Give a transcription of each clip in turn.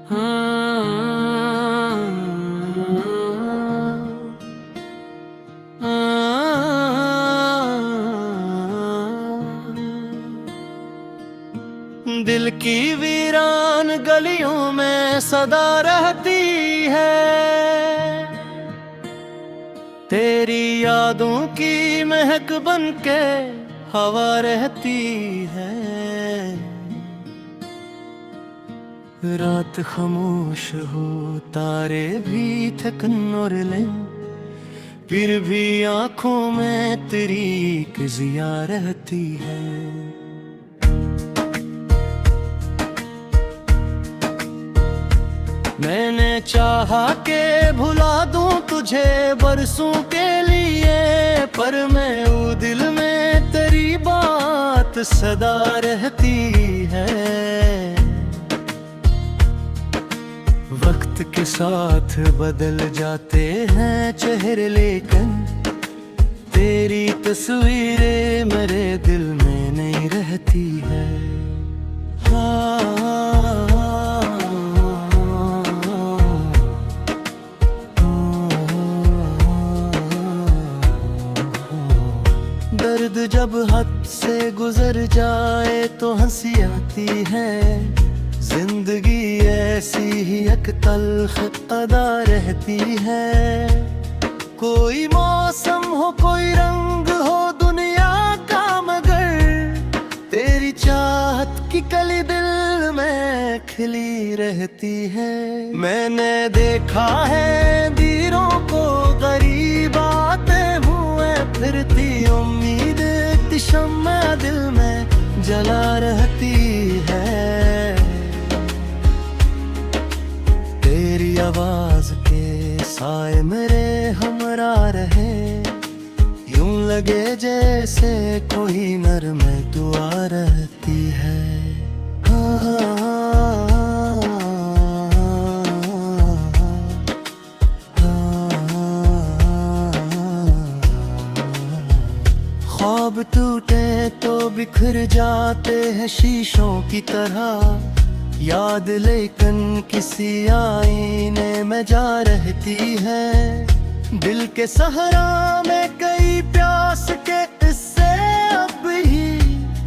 दिल की वीरान गलियों में सदा रहती है, तेरी यादों की महक बनके हवा रहती है। रात खामोश हो, तारे भी थकन और ले, फिर भी आंखों में तेरी एक ज़िया रहती है। मैंने चाहा के भुला दूं तुझे बरसों के लिए, पर मैं वो दिल में तेरी बात सदा रहती है। वक्त के साथ बदल जाते हैं चेहरे, लेकिन तेरी तस्वीरें मेरे दिल में नहीं रहती है। दर्द जब हद से गुजर जाए तो हंसी आती है, जिंदगी ऐसी ही एक तल्ख अदा रहती है। कोई मौसम हो, कोई रंग हो दुनिया का, मगर तेरी चाहत की कली दिल में खिली रहती है। मैंने देखा है दीरों को गरीब आते हुए, फिरती उम्मीद शम्मा दिल में जला रहती है। तेरी आवाज के साए मेरे हमरा रहे, यूं लगे जैसे कोई नरम दुआ रहती है। ख्वाब टूटे तो बिखर जाते हैं शीशों की तरह, याद लेकिन किसी आईने में जा रहती है। दिल के सहरा में कई प्यास के इससे अब ही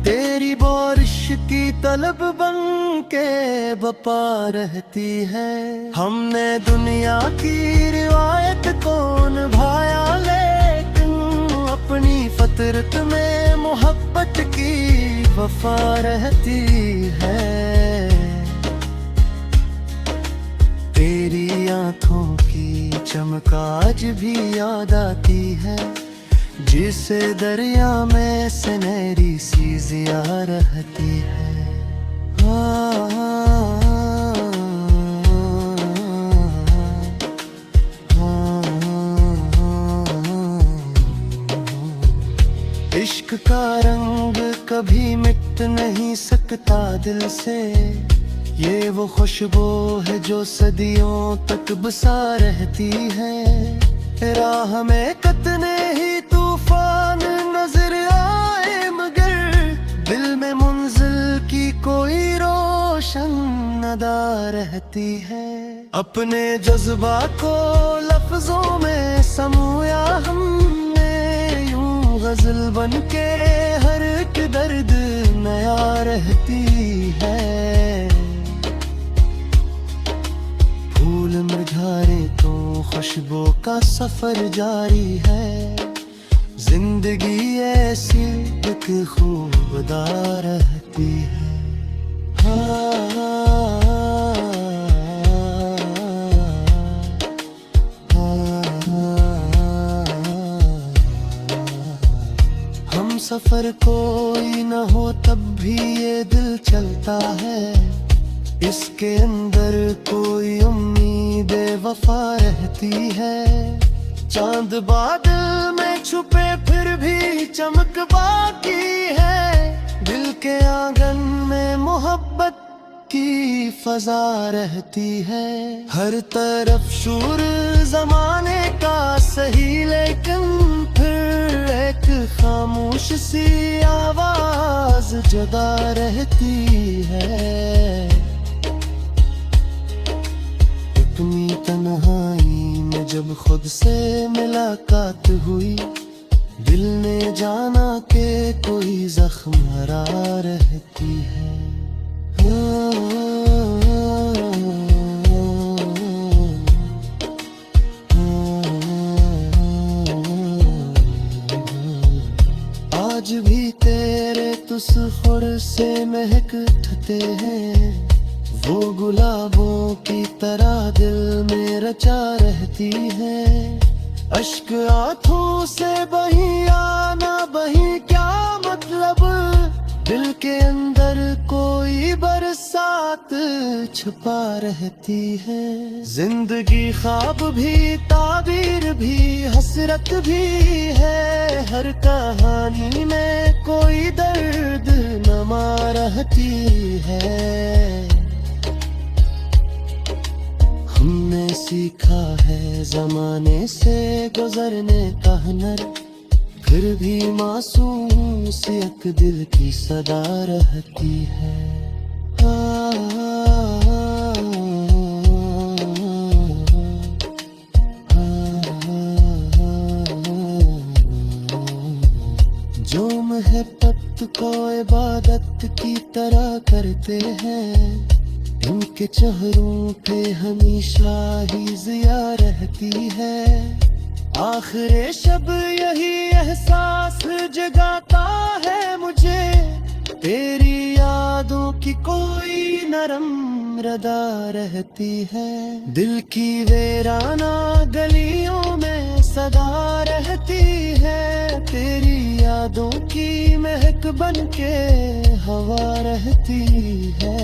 तेरी बारिश की तलब बन के बपा रहती है। हमने दुनिया की रिवायत को निभाया, लेकिन अपनी फितरत में मोहब्बत की वफा रहती है। तेरी आंखों की चमक आज भी याद आती है, जिसे दरिया में सुनहरी सी ज़िया रहती है। इश्क का रंग कभी मिट नहीं सकता दिल से, ये वो खुशबू है जो सदियों तक बसा रहती है। राह में कितने ही तूफान नजर आए, मगर दिल में मंजिल की कोई रोशन अदा रहती है। अपने जज्बा को लफ्जों में समूया हमने, यूं गजल बन के हर एक दर्द नया रहती है। फूल मुरझाए तो खुशबू का सफर जारी है, जिंदगी ऐसी एक खूबदार रहती है। हम सफर कोई न हो तब भी ये दिल चलता है, इसके अंदर कोई उम्मीद वफा रहती है। चांद बादल में छुपे फिर भी चमक बाकी है, दिल के आंगन में मोहब्बत की फजा रहती है। हर तरफ शोर जमाने का सही, लेकिन फिर एक खामोश सी आवाज जगा रहती है। अपनी तन्हाई में जब खुद से मुलाकात हुई, दिल ने जाना कि कोई जख्म हरा रहती है। आज भी तेरे तुसखुर से महक उठते हैं, वो गुलाबों की तरह दिल में रचा रहती है। अश्क आंखों से बही आना बही क्या मतलब, दिल के अंदर कोई बरसात छुपा रहती है। जिंदगी ख्वाब भी ताबीर भी हसरत भी है, हर कहानी में कोई दर्द नमा रहती है। हमने सीखा है जमाने से गुजरने का हुनर, फिर भी मासूम सी एक दिल की सदा रहती है। जो महब्बत को इबादत की तरह करते हैं, इनके चेहरों पे हमेशा ही जिया रहती है। आखिर शब यही एहसास जगाता है मुझे, तेरी यादों की कोई नरम रदा रहती है। दिल की वीराना गलियों में सदा रहती है, तेरी यादों की महक बनके हवा रहती है।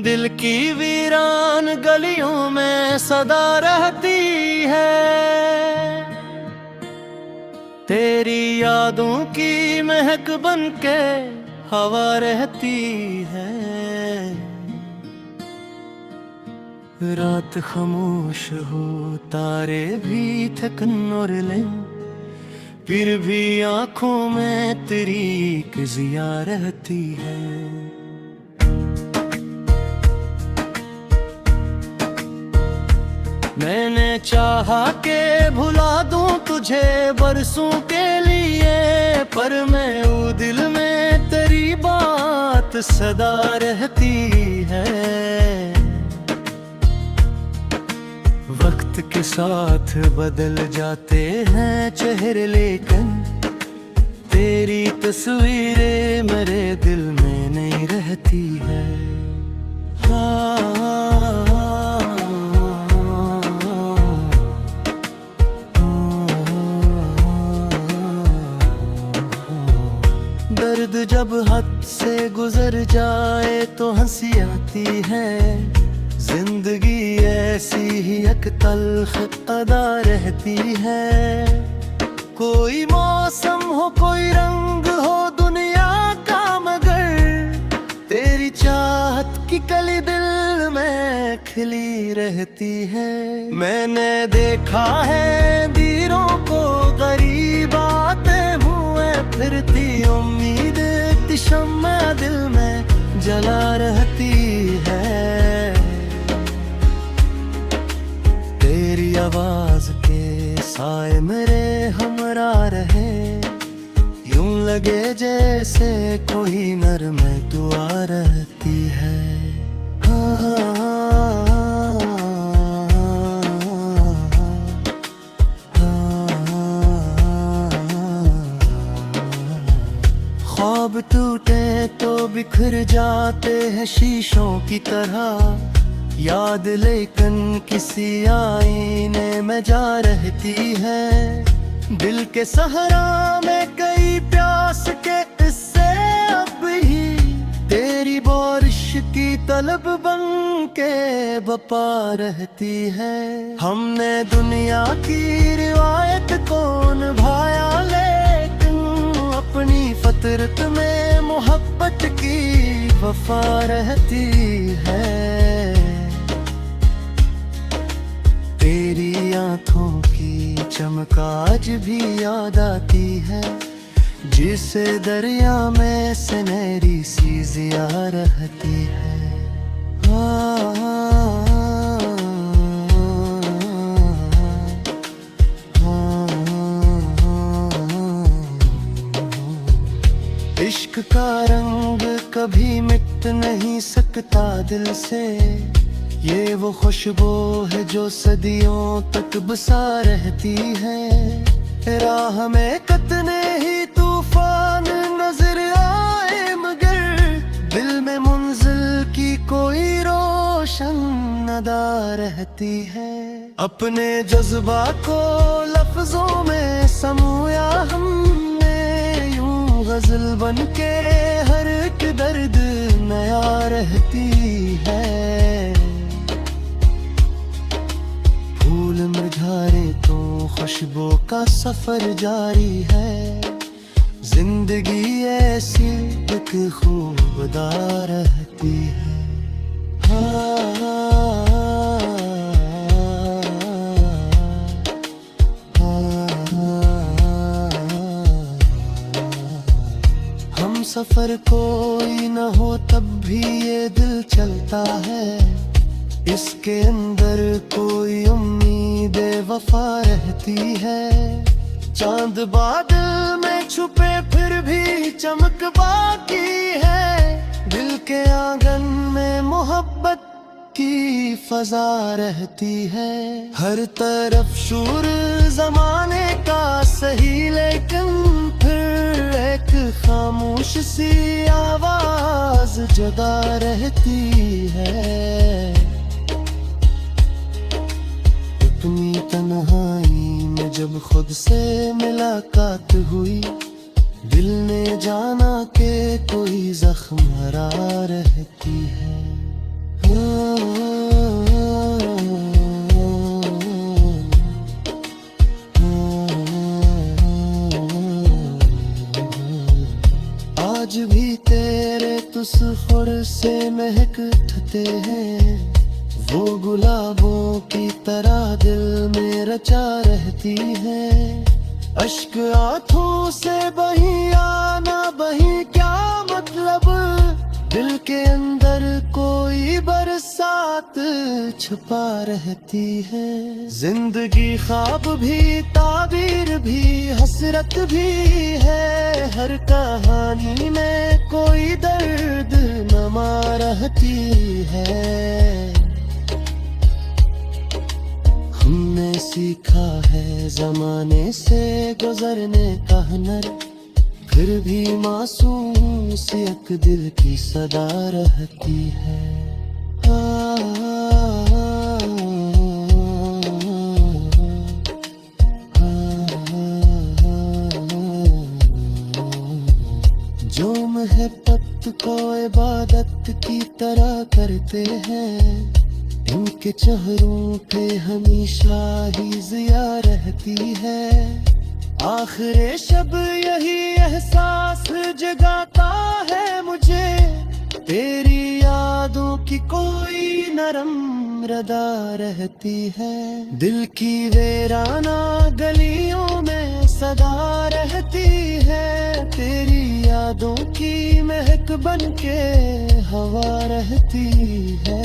दिल की वीरान गलियों में सदा रहती है, तेरी यादों की महक बनके हवा रहती है। रात खामोश हो तारे भी थकन और लें, फिर भी आंखों में तेरी एक जिया रहती है। मैंने चाहा के भुला दूं तुझे बरसों के लिए, पर मैं वो दिल में तेरी बात सदा रहती है। वक्त के साथ बदल जाते हैं चेहरे, लेकिन तेरी तस्वीरें मेरे दिल में नहीं रहती है। दर्द जब हद से गुजर जाए तो हंसी आती है, जिंदगी ऐसी ही एक तल्ख अदा रहती है। कोई मौसम हो कोई रंग हो दुनिया का, मगर तेरी चाहत की कली दिल में खिली रहती है। मैंने देखा है दीरों को गरीब आते हुए फिरती, उम्मीद शम्मा दिल में जला रहती है। तेरी आवाज के साए मेरे हमरा रहे, यूं लगे जैसे कोई नरम दुआ रहती है। ख्वाब टूटे तो बिखर जाते हैं शीशों की तरह, याद लेकिन किसी आईने में जा रहती है। दिल के सहरा में कई प्यास सांस के इससे अब ही तेरी बारिश की तलब बन के बपा रहती है। हमने दुनिया की रिवायत को निभाया, लेकिन अपनी फितरत में मोहब्बत की वफा रहती है। तेरी आंखों की चमक आज भी याद आती है, जिसे दरिया में सुनहरी सी जिया रहती है। इश्क का रंग कभी मिट नहीं सकता दिल से, ये वो खुशबू है जो सदियों तक बसा रहती है। राह में कितने ही तूफान नजर आए, मगर दिल में मंजिल की कोई रोशन नदा रहती है। अपने जज्बा को लफ्जों में समूया हमने, यूं गजल बन के हर एक दर्द नया रहती है। फूल मुरझाए तो खुशबू का सफर जारी है, जिंदगी ऐसी एक खूबदार रहती है। हम सफर कोई न हो तब भी ये दिल चलता है, इसके अंदर कोई उम्मीद वफा रहती है। चांद बादल में छुपे फिर भी चमक बाकी है, दिल के आंगन में मोहब्बत की फजा रहती है। हर तरफ शोर जमाने का सही, लेकिन फिर एक खामोश सी आवाज जगा रहती है। अपनी तन्हाई में जब खुद से मुलाकात हुई, दिल ने जाना कि कोई जख्म हरा रहती है। आज भी तेरे तुसफुर से महक उठते हैं, वो गुलाबों की तरह दिल में रचा रहती है। अश्क आंखों से बही आना बही क्या मतलब, दिल के अंदर कोई बरसात छुपा रहती है। जिंदगी ख्वाब भी ताबीर भी हसरत भी है, हर कहानी में कोई दर्द नमा रहती है। हमने सीखा है जमाने से गुजरने का हुनर, फिर भी मासूम सी एक दिल की सदा रहती है। जो मोहब्बत को इबादत की तरह करते हैं, इनके चेहरों पे हमेशा ही जिया रहती है। आखिर शब यही एहसास जगाता है मुझे, तेरी यादों की कोई नरम रदा रहती है। दिल की वीराना गलियों में सदा रहती है, तेरी यादों की महक बन के हवा रहती है।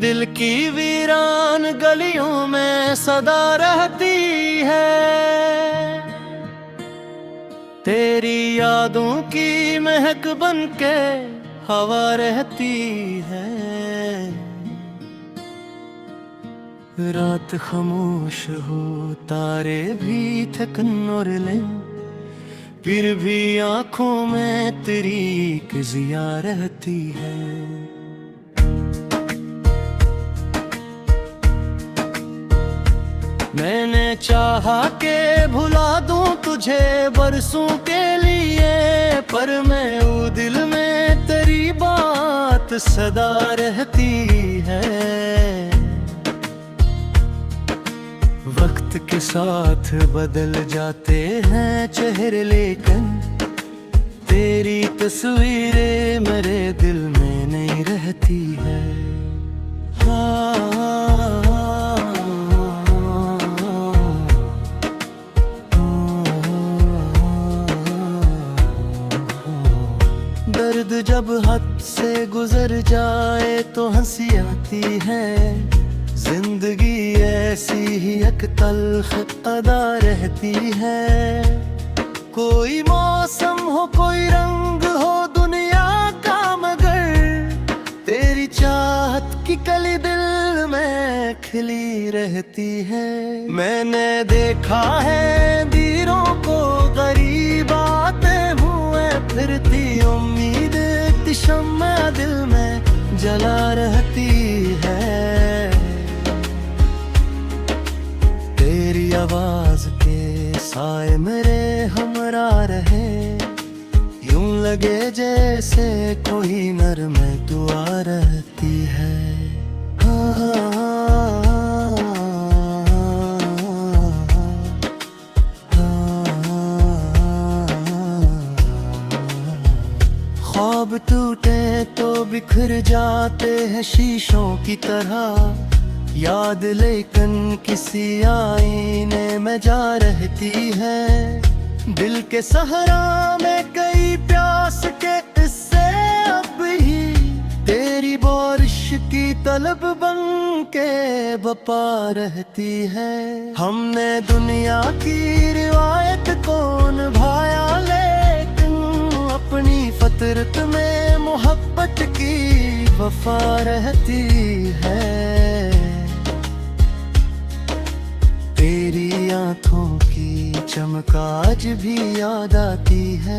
दिल की वीर वीरान गलियों में सदा रहती है। तेरी यादों की महक बनके हवा रहती है। रात खामोश हो, तारे भी थकन और लें, फिर भी आंखों में तेरी एक जिया रहती है। मैंने चाहा के भुला दूं तुझे बरसों के लिए, पर मैं वो दिल में तेरी बात सदा रहती है। वक्त के साथ बदल जाते हैं चेहरे, लेकिन तेरी तस्वीरें मेरे दिल में नहीं रहती है। दर्द जब हद से गुजर जाए तो हंसी आती है। जिंदगी ऐसी ही एक तल्ख अदा रहती है। कोई मौसम हो, कोई रंग हो दुनिया का, मगर तेरी चाहत की कली दिल में खिली रहती है। मैंने देखा है दीरों को गरीब आते हुए फिरती, उम्मीद की शम्मा दिल में जला रहती है। तेरी आवाज के साए मेरे हमरा रहे, यूं लगे जैसे कोई नरम दुआ रहती है। ख्वाब टूटे तो बिखर जाते हैं शीशों की तरह, याद लेकिन किसी आईने में जा रहती है। दिल के सहरा में कई प्यास के किस्से अब ही तेरी बारिश की तलब बन के बपा रहती है। हमने दुनिया की रिवायत को निभाया, लेकिन अपनी फितरत में मोहब्बत की वफा रहती है। तेरी आंखों की चमक आज भी याद आती है।